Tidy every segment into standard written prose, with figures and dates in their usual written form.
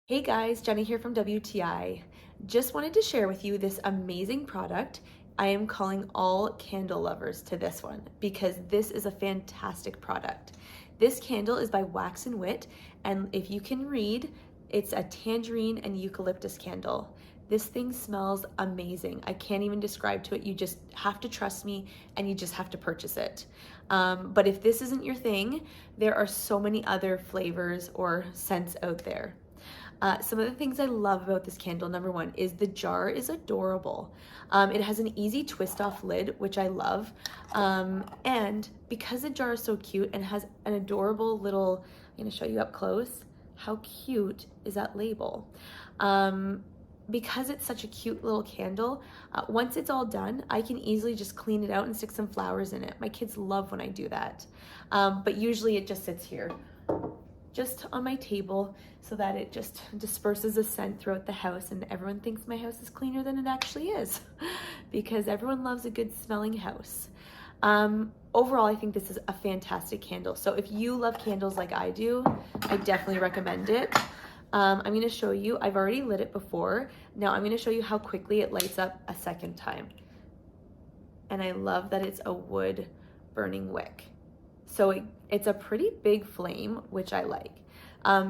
Hey guys, Jenny here from WTI. Just wanted to share with you this amazing product. I am calling all candle lovers to this one because this is a fantastic product. This candle is by Wax and Wit, and if you can read, it's a tangerine and eucalyptus candle. This thing smells amazing. I can't even describe to it. You just have to trust me and you just have to purchase it. But if this isn't your thing, there are so many other flavors or scents out there. Some of the things I love about this candle, number one, is the jar is adorable. It has an easy twist off lid, which I love. And because the jar is so cute and has an adorable little, I'm gonna show you up close, how cute is that label? Because it's such a cute little candle, once it's all done, I can easily just clean it out and stick some flowers in it. My kids love when I do that. But usually it just sits here, just on my table, so that it just disperses a scent throughout the house and everyone thinks my house is cleaner than it actually is because everyone loves a good smelling house. Overall, I think this is a fantastic candle. So if you love candles like I do, I definitely recommend it. I'm going to show you, I've already lit it before. Now I'm going to show you how quickly it lights up a second time. And I love that it's a wood burning wick. So it's a pretty big flame, which I like,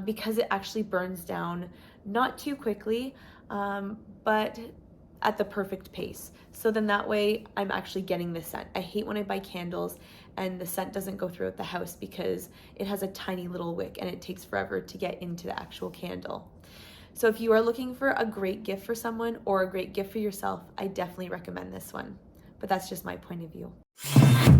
because it actually burns down not too quickly, but at the perfect pace. So then that way I'm actually getting the scent. I hate when I buy candles and the scent doesn't go throughout the house because it has a tiny little wick and it takes forever to get into the actual candle. So if you are looking for a great gift for someone or a great gift for yourself, I definitely recommend this one. But that's just my point of view.